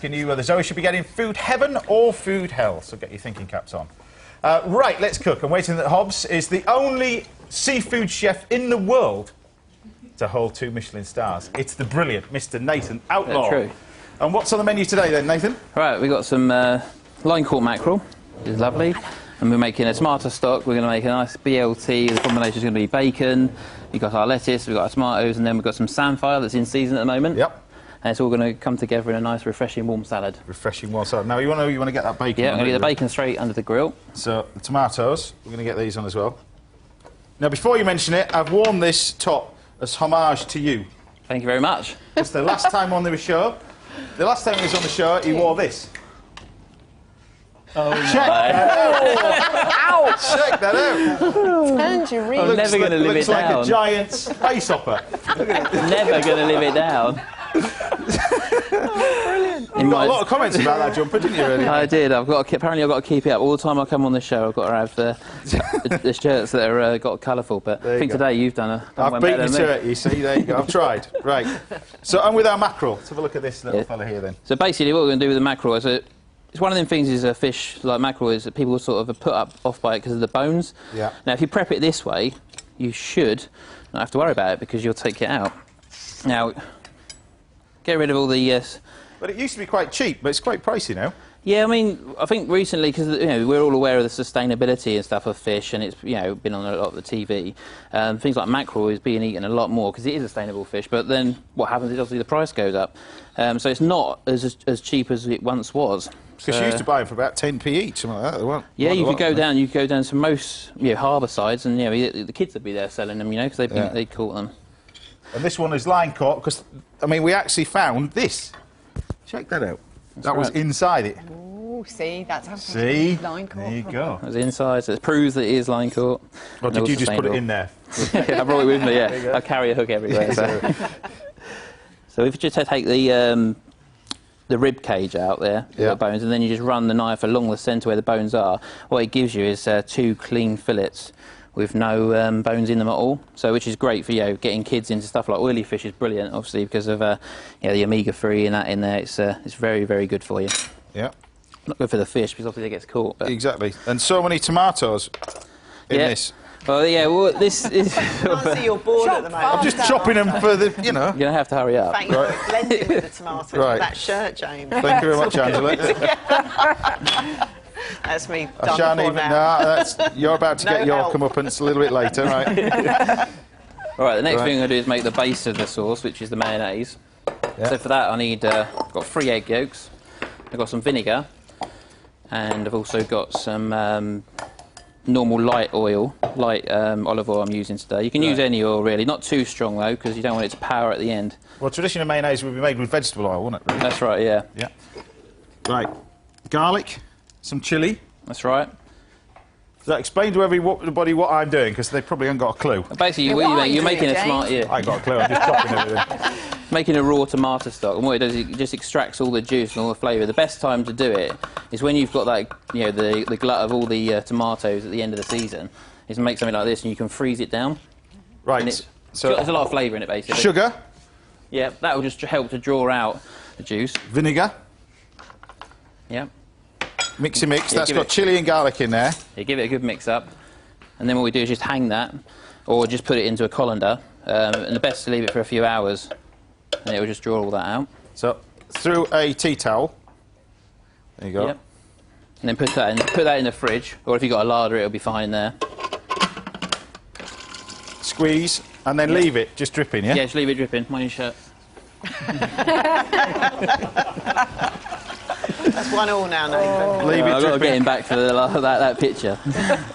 asking you whether Zoe should be getting food heaven or food hell. So get your thinking caps on. Right, let's cook. I'm waiting that Hobbs is the only seafood chef in the world to hold 2 Michelin stars. It's the brilliant Mr. Nathan Outlaw. True. And what's on the menu today then, Nathan? Right, we've got some line caught mackerel, which is lovely. And we're making a tomato stock. We're going to make a nice BLT. The combination is going to be bacon. We've got our lettuce, we've got our tomatoes, and then we've got some samphire that's in season at the moment. Yep. And it's all going to come together in a nice, refreshing, warm salad. Refreshing warm salad. Now, you want to get that bacon. Yeah, I'm going to get the bacon straight under the grill. So, the tomatoes, we're going to get these on as well. Now, before you mention it, I've worn this top as homage to you. Thank you very much. It's the last time on the show. The last time he was on the show, he wore this. Oh, check that out! Ouch! Check that out! Tangerine. I'm never going to live it down. Looks like a giant space opera. Never going to live it down. Brilliant. You got a lot of comments about that jumper, didn't you, really? I did. Apparently I've got to keep it up. All the time I come on the show, I've got to have the shirts that are got colourful. But I think today you've done I've beaten you to it, you see. There you go. I've tried. Right. So I'm with our mackerel. Let's have a look at this little fella here, then. So basically what we're going to do with the mackerel is it's one of them things is a fish like mackerel is that people sort of put off by it because of the bones. Yeah. Now, if you prep it this way, you should not have to worry about it because you'll take it out. Now, get rid of all the... But it used to be quite cheap, but it's quite pricey now. Yeah, I mean, I think recently, because we're all aware of the sustainability and stuff of fish, and it's been on a lot of the TV. Things like mackerel is being eaten a lot more because it is a sustainable fish. But then what happens is obviously the price goes up, so it's not as cheap as it once was. Because you used to buy them for about 10p each, something like that. They weren't, yeah, you could go down. You could go down to most harbour sides, and the kids would be there selling them, because they caught them. And this one is line caught because I mean we actually found this. Check that out. That was inside it. Oh, see, that's how line caught. There you go. It was inside, so it proves that it is line caught. Or did you just put it in there? I brought it with me, yeah. I carry a hook everywhere. So if you just take the rib cage out there, the bones, and then you just run the knife along the centre where the bones are, what it gives you is 2 clean fillets with no bones in them at all, so which is great for getting kids into stuff like oily fish is brilliant, obviously because of the omega-3 and that in there. It's very, very good for you. Yeah. Not good for the fish because obviously it gets caught. But exactly. And so many tomatoes in this. Well, well, this is... I see you're bored at the moment. I'm just chopping them for the, You're going to have to hurry up. Thank you for blending with the tomatoes. Right. That shirt, James. Thank you very much, Angela. That's me. I shan't even. You're about to get your comeuppance a little bit later, right? All right. The next thing I'm going to do is make the base of the sauce, which is the mayonnaise. Yeah. So for that, I need. I've got 3 egg yolks. I've got some vinegar, and I've also got some normal light olive oil I'm using today. You can use any oil really, not too strong though, because you don't want it to power at the end. Well, traditional mayonnaise would be made with vegetable oil, wouldn't it? Really? That's right. Yeah. Yeah. Right. Garlic. Some chilli. That's right. Does that explain to everybody what I'm doing? Because they probably haven't got a clue. Basically, you're making a smart... Yeah. I ain't got a clue, I'm just chopping everything. Making a raw tomato stock, and what it does is it just extracts all the juice and all the flavour. The best time to do it is when you've got that, the glut of all the tomatoes at the end of the season, is to make something like this and you can freeze it down. Right. So there's a lot of flavour in it, basically. Sugar. Yeah, that will just help to draw out the juice. Vinegar. Yeah. Mixy mix, that's got chilli and garlic in there. You give it a good mix up, and then what we do is just hang that, or just put it into a colander, and the best is to leave it for a few hours, and it will just draw all that out. So, through a tea towel. There you go. Yep. And then put that in the fridge, or if you've got a larder, it'll be fine there. Squeeze, and then leave it, just dripping, yeah? Yeah, just leave it dripping. Mind your shirt. That's 1-1 now, Nathan. Leave it I've got to dripping. get him back for that picture.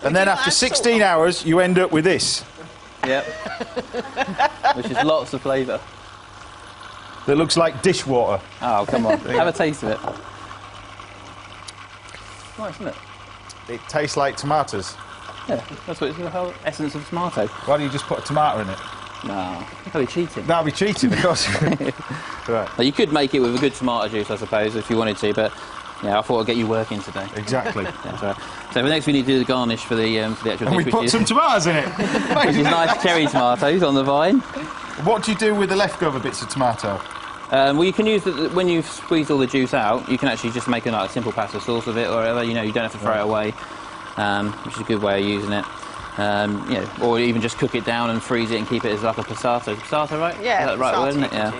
And then after 16 hours, you end up with this. Yep. Which is lots of flavour. That looks like dishwater. Oh, come on. Have a taste of it. Nice, isn't it? It tastes like tomatoes. Yeah, that's what it's the whole essence of tomato. Why don't you just put a tomato in it? No, that'd be cheating. That'd be cheating, of course. Right. Well, you could make it with a good tomato juice, I suppose, if you wanted to, but I thought I'd get you working today. Exactly. That's right. So the next we need to do the garnish for the actual And dish, we put some tomatoes in it. which is nice cherry tomatoes on the vine. What do you do with the leftover bits of tomato? Well, you can use when you've squeezed all the juice out, you can actually just make a simple pasta sauce of it, or whatever. You know, you don't have to throw it away, which is a good way of using it. You know, or even just cook it down and freeze it and keep it as like a passato. Passato, right? Yeah, is that right word, isn't it? Yeah.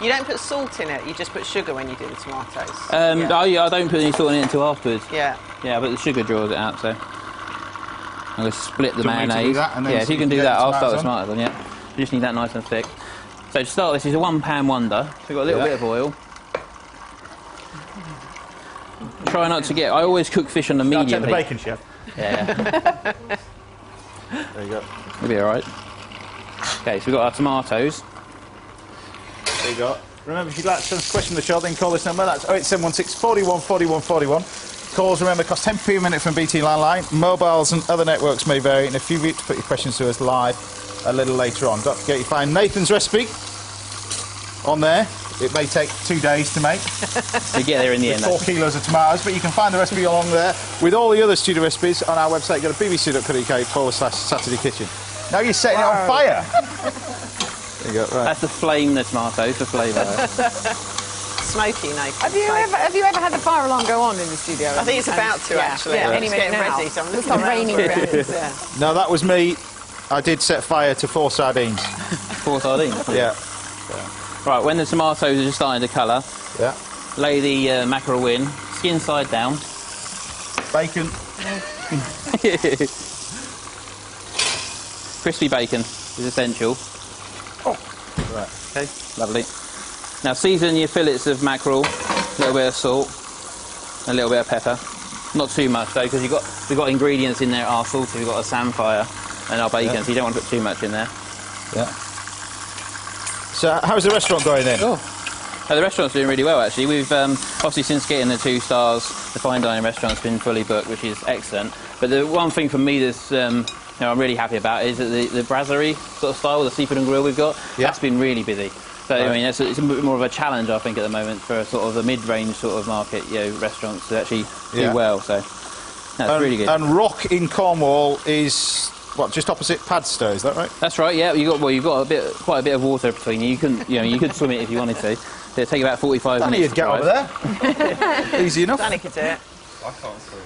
You don't put salt in it. You just put sugar when you do the tomatoes. Oh, yeah, I don't put any salt in it until afterwards. Yeah. Yeah, but the sugar draws it out. So I'm going to split the mayonnaise. Yeah, if you can do that, I'll start the tomatoes on. Yeah. You just need that nice and thick. So to start, this is a one-pan wonder. So we've got a little bit of oil. Try not to get. I always cook fish on the medium heat. I'll take the bacon, chef. Yeah. There you go. We'll be all right. Okay, so we've got our tomatoes. There you go. Remember, if you'd like to question the show, then call this number. That's 08716 41 41 41. Calls, remember, cost 10p a minute from BT Landline. Mobiles and other networks may vary, and if you wish to put your questions to us live a little later on. Don't forget you find Nathan's recipe on there. It may take 2 days to make. You get there in the end. 4 kilos of tomatoes, but you can find the recipe along there with all the other studio recipes on our website. Go to bbc.co.uk/Saturday Kitchen. Now you're setting it on fire. There you go, right. That's the flame, the tomatoes, for flavour. Smoky, Nathan. Have you ever had the fire alarm go on in the studio? I think it's about to, actually. Yeah, It's getting ready, so I'm looking around. raining around. No, that was me. I did set fire to 4 sardines. 4 sardines? Yeah. Right, when the tomatoes are just starting to colour, Yeah. lay the mackerel in, skin side down. Bacon. Crispy bacon is essential. Right. Okay, lovely. Now season your fillets of mackerel, a little bit of salt, a little bit of pepper. Not too much though, because we've got ingredients in there that are salty. We've got a samphire and our bacon, so you don't want to put too much in there. Yeah. So how's the restaurant going then? Oh, the restaurant's doing really well actually. We've obviously since getting the 2 stars, the fine dining restaurant's been fully booked, which is excellent. But the one thing for me that's I'm really happy about is that the brasserie sort of style, the seafood and grill we've got, that's been really busy. So I mean, it's a bit more of a challenge I think at the moment for sort of the mid-range sort of market, restaurants to actually do well. So that's really good. And Rock in Cornwall is what, just opposite Padstow, is that right? That's right. Yeah, you've got quite a bit of water between you. You could swim it if you wanted to. It'd take about 45 Danny minutes. Danny would get over there. Easy enough. Danny could do it. I can't swim.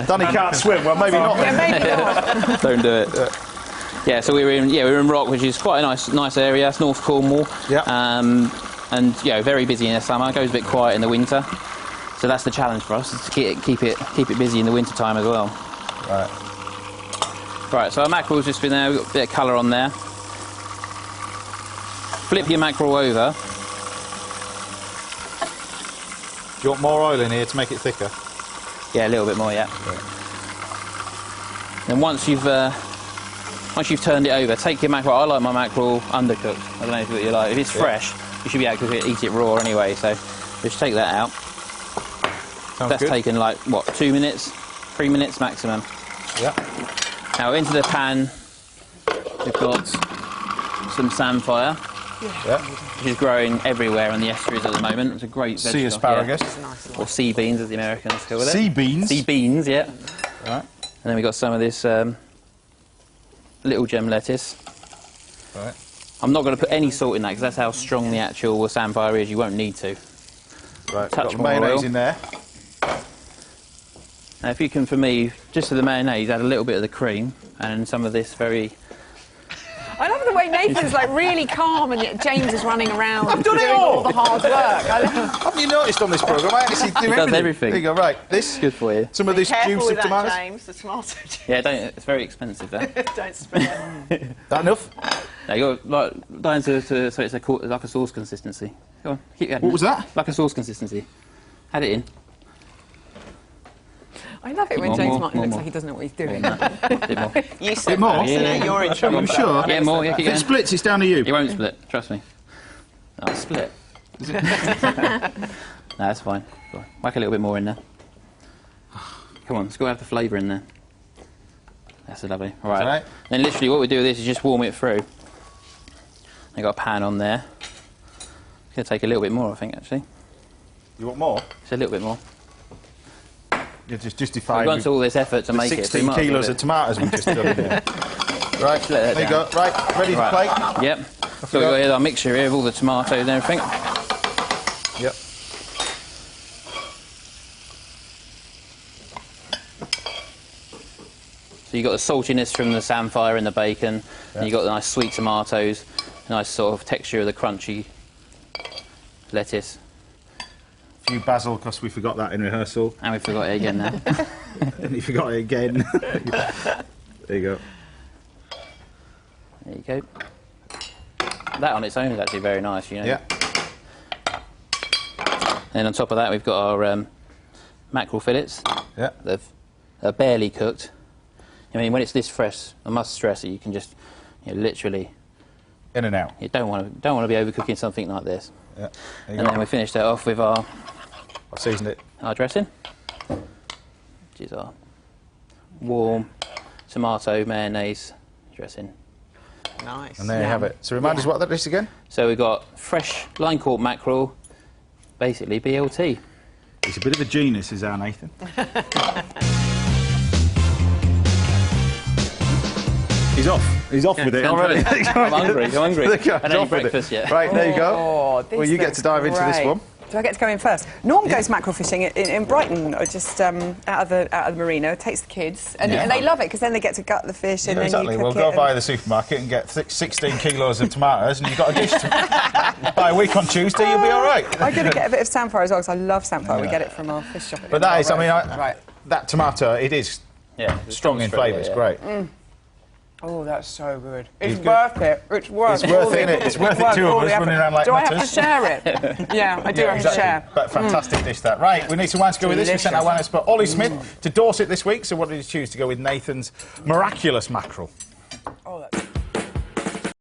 Danny can't swim. Well, maybe not. Yeah, maybe not. Don't do it. Yeah, so we're in Rock, which is quite a nice area. It's North Cornwall. Yeah. And very busy in the summer. It goes a bit quiet in the winter. So that's the challenge for us, is to keep it busy in the winter time as well. Right. Right. So our mackerel's just been there. We've got a bit of colour on there. Flip your mackerel over. Do you want more oil in here to make it thicker? Yeah, a little bit more. Yeah. Then once you've turned it over, take your mackerel. I like my mackerel undercooked. I don't know if you like. If it's fresh, you should be able to eat it raw anyway. So just take that out. That's good. taken like what, 2 minutes, 3 minutes maximum. Yeah. Now into the pan, we've got some samphire, which is growing everywhere in the estuaries at the moment. It's a great vegetable. Sea asparagus. Yeah. Or sea beans, as the Americans call it. Sea beans? Sea beans, yeah. Right. And then we've got some of this little gem lettuce. Right. I'm not going to put any salt in that because that's how strong the actual samphire is. You won't need to. Right, Touch got more mayonnaise oil in there. Now, if you can, for me, just to the mayonnaise, add a little bit of the cream and some of this very... I love the way Nathan's like really calm and yet James is running around. I've done it doing all. the hard work. Haven't you noticed on this programme? I actually do He does everything. There you go, right. This, Good for you. some of this Careful juice with of that, tomatoes. James, the tomato juice. Yeah, it's very expensive, that. Don't spill it. That enough? Now, you got down to so it's like a sauce consistency. Go on, keep adding. What was that? Like a sauce consistency. Add it in. I love it when More, James more, Martin more, looks more. like he doesn't know what he's doing. Bit more. You said more? that, Yeah. you're in trouble. Are you sure? Yeah, more. Yeah, keep If it going. splits, it's down to you. It won't split. Trust me. No, it'll split. No, that's fine. Go on. Whack a little bit more in there. Come on, let's go have the flavour in there. That's lovely. All right. Right. Then literally what we do with this is just warm it through. I got a pan on there. It's going to take a little bit more, I think, actually. You want more? Just a little bit more. You just justify We've gone to all this effort to the make it. 16 kilos of tomatoes we've just done in here. Right, let that there you go. Right, ready to plate? Yep. So we've got here our mixture here of all the tomatoes and everything. Yep. So you've got the saltiness from the samphire and the bacon, and you've got the nice sweet tomatoes, nice sort of texture of the crunchy lettuce. A few basil, because we forgot that in rehearsal. And we forgot it again now. And you forgot it again. There you go. There you go. That on its own is actually very nice, you know. Yeah. And on top of that, we've got our mackerel fillets. Yeah. They're barely cooked. I mean, when it's this fresh, I must stress that you can just, literally. In and out. You don't want to be overcooking something like this. Yeah. And then we finish that off with our. I've seasoned it. Our dressing, which is our warm tomato mayonnaise dressing. Nice. And there you have it. So remind us what that is again? So we've got fresh line caught mackerel, basically BLT. He's a bit of a genius, is our Nathan. He's off. He's off with it already. I'm hungry. I don't eat breakfast yet. Right, there you go. Oh, Well, you get to dive into this one. Do I get to go in first? Norm goes mackerel fishing in Brighton, or just out of the marina, takes the kids, and they love it because then they get to gut the fish and then Exactly. you cook We'll it go by the supermarket and get 16 kilos of tomatoes, and you've got a dish to by a week on Tuesday. You'll be all right. I'm going to get a bit of samphire as well because I love samphire. We get it from our fish shop. But that is, I mean, right. that tomato, it is strong in flavour. It's great. Oh, that's so good. It's worth it. It's worth it. It's worth it, It's worth it, two of us running around like Do I have to nutters. share it? Yeah, I do have to share. But fantastic dish, that. Right, we need to go with this. We sent our one expert, Ollie Smith, to Dorset this week. So what did you choose to go with? Nathan's miraculous mackerel.